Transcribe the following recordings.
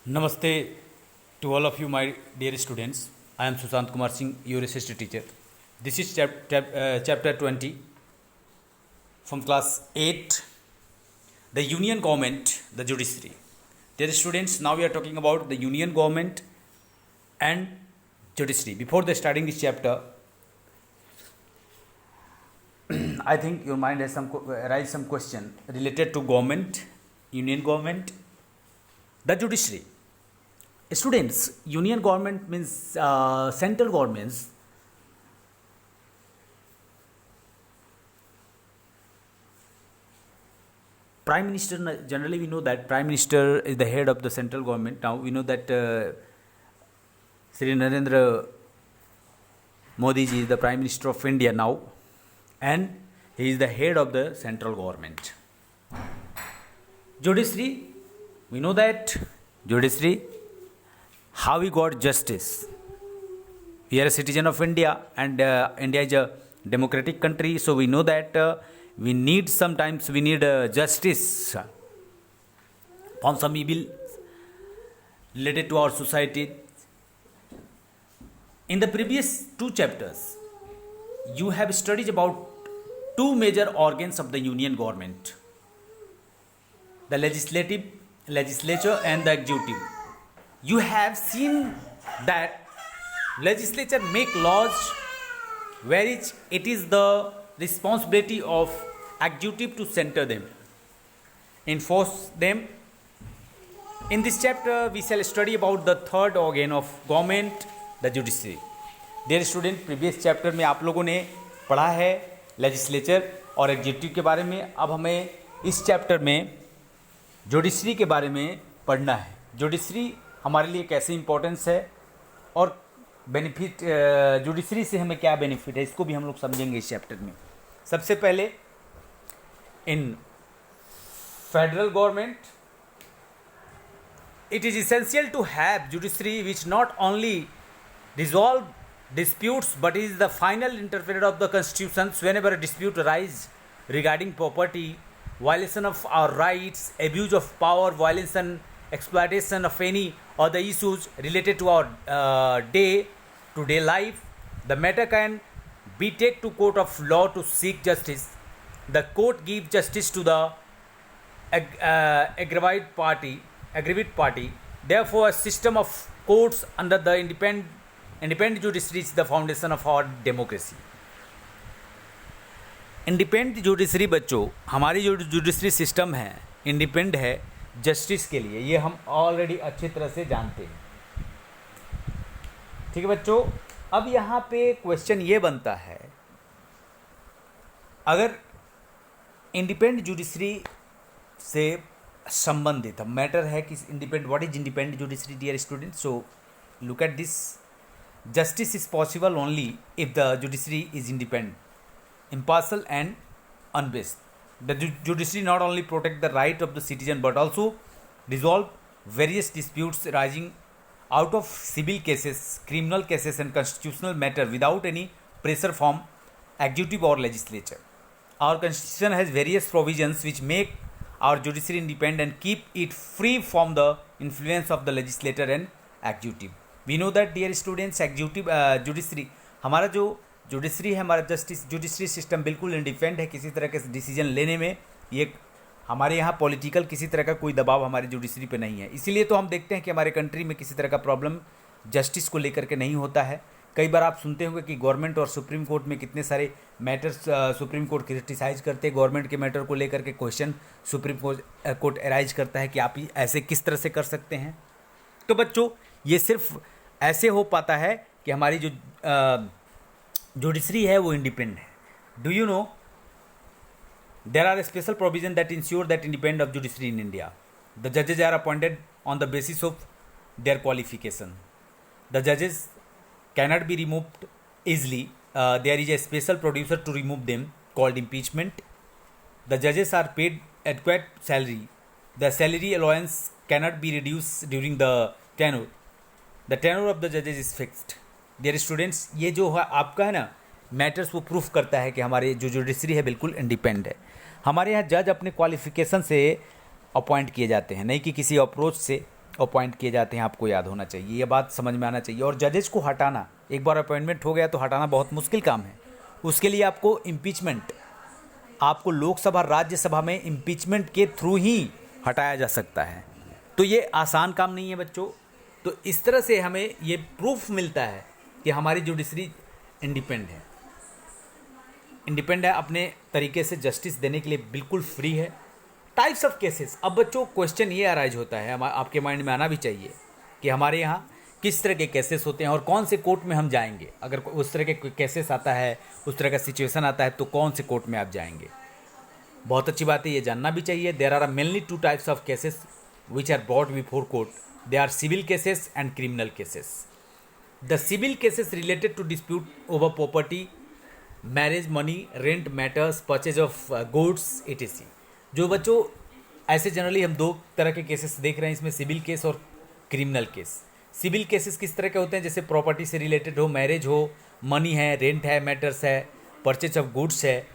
Namaste to all of you, my dear students. I am Sushant Kumar Singh, your history teacher. This is chapter 20 from class 8, the Union Government, the Judiciary. Dear students, now we are talking about the Union Government and Judiciary. Before the starting this chapter, I think your mind has arise some question related to government, Union Government, the Judiciary. Students, Union Government means central governments. Prime Minister, generally we know that Prime Minister is the head of the central government. Now we know that Sri Narendra Modi ji is the Prime Minister of India now, and he is the head of the central government. Judiciary, we know that Judiciary, how we got justice. We are a citizen of India, and India is a democratic country, so we know that we need justice from some evil related to our society. In the previous two chapters, you have studied about two major organs of the Union Government: the legislature and the executive. You have seen that legislature make laws whereas it is the responsibility of executive to center them, enforce them. In this chapter we shall study about the third organ of government, the judiciary. Dear student, previous chapter में आप लोगों ने पढ़ा है legislature और executive के बारे में. अब हमें इस चैप्टर में जुडिशरी के बारे में पढ़ना है. जुडिशरी हमारे लिए कैसे इंपॉर्टेंस है और बेनिफिट, जुडिशरी से हमें क्या बेनिफिट है, इसको भी हम लोग समझेंगे इस चैप्टर में. सबसे पहले, इन federal government it is essential to have judiciary which not only resolve disputes but is the final interpreter of the constitutions whenever a dispute arises regarding property, violation of our rights, abuse of power, violation, exploitation of any other issues related to our day-to-day life. The matter can be taken to court of law to seek justice. The court gives justice to the aggrieved party. Therefore, a system of courts under the independent judiciary is the foundation of our democracy. Independent judiciary बच्चों, हमारी जो judiciary system है independent है justice के लिए, ये हम already अच्छी तरह से जानते हैं. ठीक है बच्चों. अब यहाँ पे क्वेश्चन ये बनता है, अगर इंडिपेंडेंट जुडिशरी से संबंधित मैटर है कि independent, what is independent judiciary dear student. So look at this. Justice is possible only if the judiciary is independent, impartial and unbiased. The judiciary not only protect the right of the citizen but also resolve various disputes arising out of civil cases, criminal cases and constitutional matter without any pressure from executive or legislature. Our constitution has various provisions which make our judiciary independent and keep it free from the influence of the legislator and executive. We know that dear students, executive judiciary, हमारा जो judiciary है, हमारा judiciary system बिल्कुल independent है किसी तरह के decision लेने में. ये हमारे यहाँ पॉलिटिकल किसी तरह का कोई दबाव हमारी जुडिशरी पे नहीं है. इसीलिए तो हम देखते हैं कि हमारे कंट्री में किसी तरह का प्रॉब्लम जस्टिस को लेकर के नहीं होता है. कई बार आप सुनते होंगे कि गवर्नमेंट और सुप्रीम कोर्ट में कितने सारे मैटर्स सुप्रीम कोर्ट क्रिटिसाइज करते हैं, गवर्नमेंट के मैटर को लेकर के क्वेश्चन सुप्रीम कोर्ट अराइज करता है कि आप ऐसे किस तरह से कर सकते हैं. तो बच्चों, ये सिर्फ ऐसे हो पाता है कि हमारी जो जुडिशरी है वो इंडिपेंडेंट है. Do you no there are special provision that ensure that independent of judiciary in India. The जजेज are appointed on the basis of their qualification. The जजेज cannot be removed easily. There is a special producer to remove them called impeachment. The judges are paid adequate salary. The salary allowance cannot be reduced during the tenure. The tenure of the judges is fixed. Dear students, ये जो है आपका है ना matters, वो proof करता है कि हमारे जो जुडिशरी है बिल्कुल इंडिपेंडेंट है. हमारे यहाँ जज अपने क्वालिफिकेशन से अपॉइंट किए जाते हैं, नहीं कि किसी अप्रोच से. अपॉइंट किए जाते हैं, आपको याद होना चाहिए, ये बात समझ में आना चाहिए। और जजेस को हटाना, एक बार अपॉइंटमेंट हो गया तो हटाना बहुत मुश्किल काम है। उसके लिए आपको इम्पीचमेंट, आपको लोकसभा राज्यसभा में इम्पीचमेंट के थ्रू ही हटाया जा सकता है। तो ये आसान काम नहीं है बच्चों। तो इस तरह से हमें ये प्रूफ मिलता है कि हमारी जुडिशरी इंडिपेंडेंट है, अपने तरीके से जस्टिस देने के लिए बिल्कुल फ्री है। टाइप्स ऑफ केसेस, अब बच्चों क्वेश्चन ये अराइज होता है, आपके माइंड में आना भी चाहिए कि हमारे यहाँ किस तरह के केसेस होते हैं और कौन से कोर्ट में हम जाएंगे। अगर उस तरह के केसेस आता है, उस तरह का सिचुएशन आता है, तो कौन से कोर्ट में आप जाएंगे। बहुत अच्छी बात है, ये जानना भी चाहिए। There are mainly two types of cases which are brought before court, they are civil cases and criminal cases. The civil cases related to dispute over property, marriage, money, rent matters, purchase of goods etc। जो बच्चों ऐसे generally हम दो तरह के cases देख रहे हैं इसमें, सिविल केस और क्रिमिनल केस। सिविल केसेस किस तरह के होते हैं, जैसे प्रॉपर्टी से रिलेटेड हो, मैरिज हो, मनी है, रेंट है, मैटर्स है, परचेज ऑफ गुड्स है,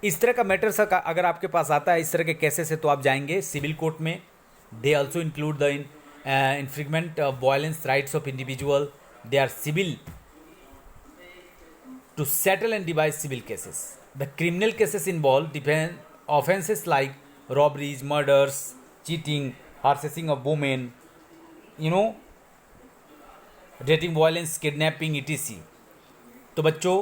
इस तरह का मैटर्स अगर आपके पास आता है, इस तरह के केसेस है, तो आप जाएंगे सिविल कोर्ट में। They also include the infringement of violence rights of individual, they are civil to settle and devise civil cases. The criminal cases involve different offenses like robberies, murders, cheating, harassing of women, dating violence, kidnapping etc। तो बच्चों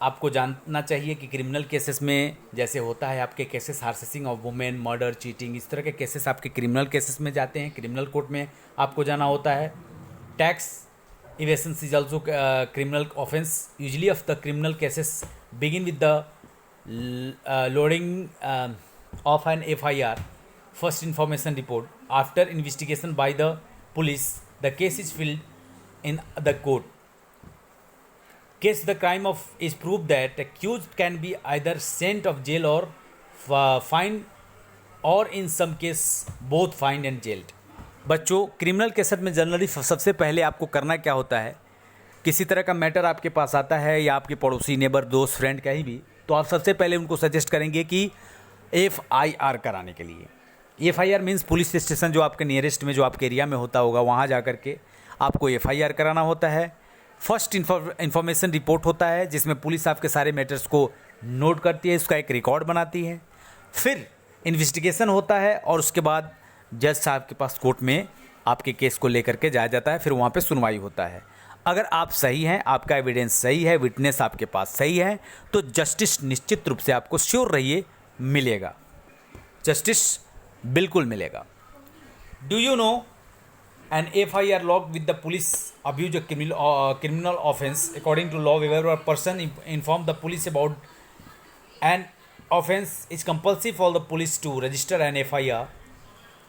आपको जानना चाहिए कि criminal cases में जैसे होता है आपके cases harassing of women, murder, cheating, इस तरह के केसेस आपके क्रिमिनल केसेस में जाते हैं, क्रिमिनल कोर्ट में आपको जाना होता है। Tax evasion is also criminal offense. Usually of the criminal cases begin with the loading of an FIR, first information report. After investigation by the police, the case is filed in the court. Case the crime of is proved that accused can be either sent of jail or fined, or in some case both fined and jailed। बच्चों criminal cases में generally सबसे पहले आपको करना क्या होता है, किसी तरह का मैटर आपके पास आता है या आपके पड़ोसी, नेबर, दोस्त, फ्रेंड कहीं भी, तो आप सबसे पहले उनको सजेस्ट करेंगे कि FIR कराने के लिए। FIR मीन्स पुलिस स्टेशन, जो आपके नियरेस्ट में, जो आपके एरिया में होता होगा, वहाँ जा कर के आपको FIR कराना होता है। फर्स्ट इन्फॉर्मेशन रिपोर्ट होता है जिसमें पुलिस आपके सारे मैटर्स को नोट करती है, उसका एक रिकॉर्ड बनाती है। फिर इन्वेस्टिगेशन होता है और उसके बाद जज साहब के पास कोर्ट में आपके केस को लेकर के जाया जाता है, फिर वहाँ पे सुनवाई होता है। अगर आप सही हैं, आपका एविडेंस सही है, विटनेस आपके पास सही है, तो जस्टिस निश्चित रूप से आपको, श्योर रहिए, मिलेगा, जस्टिस बिल्कुल मिलेगा। Do you know an FIR लॉग with the police abuse a criminal offense according to law, wherever a person inform the police about an offense is compulsory for the police to register an FIR।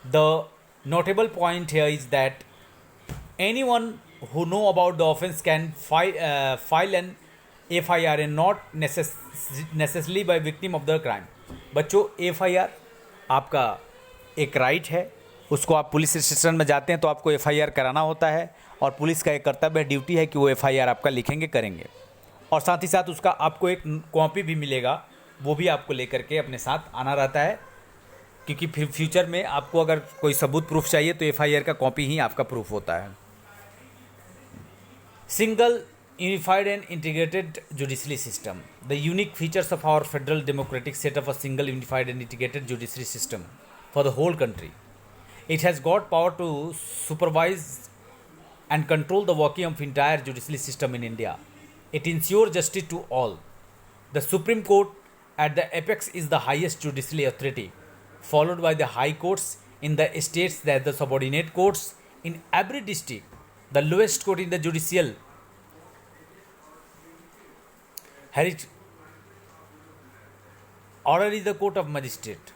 The notable point here is that anyone who know about the offense can file an FIR and not necessarily by victim of the crime। बच्चों FIR आपका एक right है, उसको आप police station में जाते हैं तो आपको FIR कराना होता है, और पुलिस का एक कर्तव्य, ड्यूटी है कि वो FIR आपका लिखेंगे, करेंगे, और साथ ही साथ उसका आपको एक कॉपी भी मिलेगा, वो भी आपको लेकर के अपने साथ आना रहता है, क्योंकि फिर फ्यूचर में आपको अगर कोई सबूत प्रूफ चाहिए तो FIR का कॉपी ही आपका प्रूफ होता है। Single unified and integrated judiciary system, the unique features of our federal democratic setup a single unified and integrated judiciary system for the whole country. It has got power to supervise and control the working of entire judicial system in India. It ensures justice to all. The Supreme Court at the apex is the highest judicial authority, followed by the high courts in the states, that the subordinate courts in every district. The lowest court in the judicial order is the court of magistrate.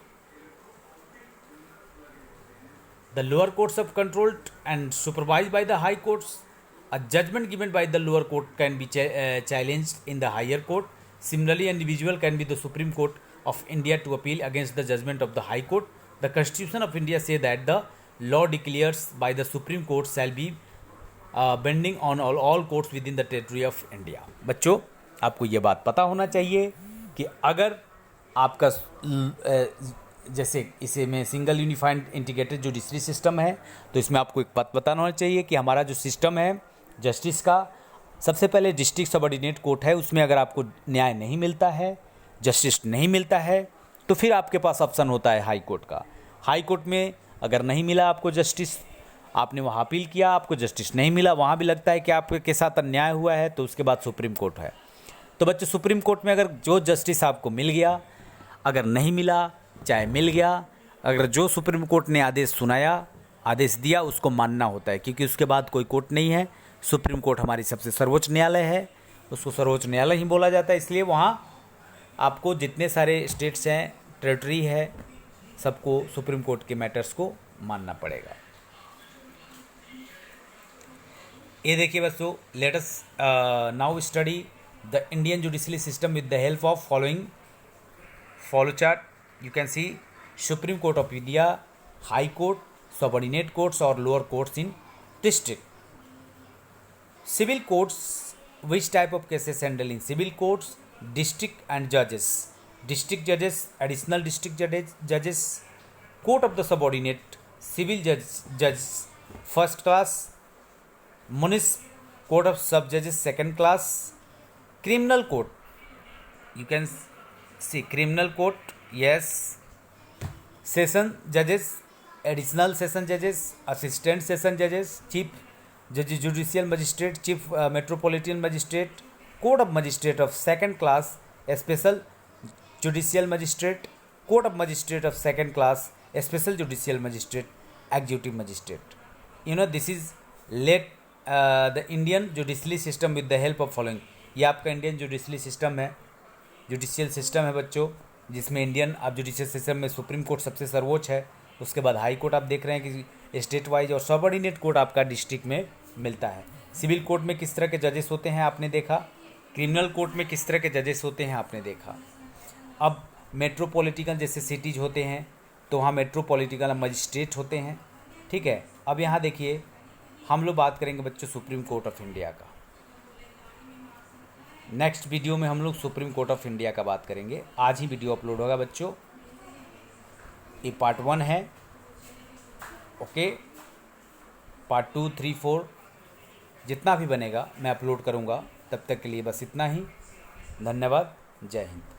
The lower courts are controlled and supervised by the high courts. A judgment given by the lower court can be challenged in the higher court. Similarly, an individual can be the Supreme Court of India to appeal against the judgment of the High Court. The Constitution of India says that the law declared by the Supreme Court shall be binding on all courts within the territory of India. बच्चों आपको ये बात पता होना चाहिए कि अगर आपका जैसे इसे में single unified integrated judiciary system है, तो इसमें आपको एक बात बताना होना चाहिए कि हमारा जो सिस्टम है जस्टिस का, सबसे पहले डिस्ट्रिक्ट सबऑर्डिनेट कोर्ट है, उसमें अगर आपको न्याय नहीं मिलता है, जस्टिस नहीं मिलता है, तो फिर आपके पास ऑप्शन होता है हाई कोर्ट का। हाई कोर्ट में अगर नहीं मिला आपको जस्टिस, आपने वहाँ अपील किया, आपको जस्टिस नहीं मिला, वहाँ भी लगता है कि आपके साथ अन्याय हुआ है, तो उसके बाद सुप्रीम कोर्ट है। तो बच्चों सुप्रीम कोर्ट में अगर जो जस्टिस आपको मिल गया, अगर नहीं मिला चाहे मिल गया, अगर जो सुप्रीम कोर्ट ने आदेश सुनाया, आदेश दिया, उसको मानना होता है, क्योंकि उसके बाद कोई कोर्ट नहीं है। सुप्रीम कोर्ट हमारी सबसे सर्वोच्च न्यायालय है, उसको सर्वोच्च न्यायालय ही बोला जाता है। इसलिए वहाँ आपको जितने सारे स्टेट्स हैं, टेरिटरी है, सबको सुप्रीम कोर्ट के मैटर्स को मानना पड़ेगा। ये देखिए बच्चों, let us now study the Indian judiciary system with the help of following follow chart. You can see Supreme Court of India, High Court, subordinate courts or lower courts in district. Civil courts, which type of cases handle in civil courts? District and judges, district judges, additional district judges, court of the subordinate, civil judges first class, municipal court of sub judges second class, criminal court, you can see criminal court, yes, session judges, additional session judges, assistant session judges, chief judicial magistrate, chief metropolitan magistrate, court of magistrate of second class, special judicial magistrate, court of magistrate of second class, special judicial magistrate, executive magistrate. You know, this is let the Indian judiciary system with the help of following. ये आपका Indian judiciary system है, judicial system है बच्चों, जिसमें Indian अब judicial system में supreme court सबसे सर्वोच्च है, उसके बाद हाई कोर्ट आप देख रहे हैं कि स्टेट वाइज, और सबऑर्डिनेट कोर्ट आपका डिस्ट्रिक्ट में मिलता है। सिविल कोर्ट में किस तरह के जजेस होते हैं आपने देखा, क्रिमिनल कोर्ट में किस तरह के जजेस होते हैं आपने देखा। अब मेट्रोपॉलिटिकल जैसे सिटीज होते हैं तो वहाँ मेट्रोपॉलिटिकल मजिस्ट्रेट होते हैं, ठीक है। अब यहाँ देखिए हम लोग बात करेंगे बच्चों सुप्रीम कोर्ट ऑफ इंडिया का। नेक्स्ट वीडियो में हम लोग सुप्रीम कोर्ट ऑफ इंडिया का बात करेंगे। आज ही वीडियो अपलोड होगा बच्चों, ये पार्ट 1 है, ओके। पार्ट 2, 3, 4 जितना भी बनेगा मैं अपलोड करूँगा। तब तक के लिए बस इतना ही। धन्यवाद, जय हिंद।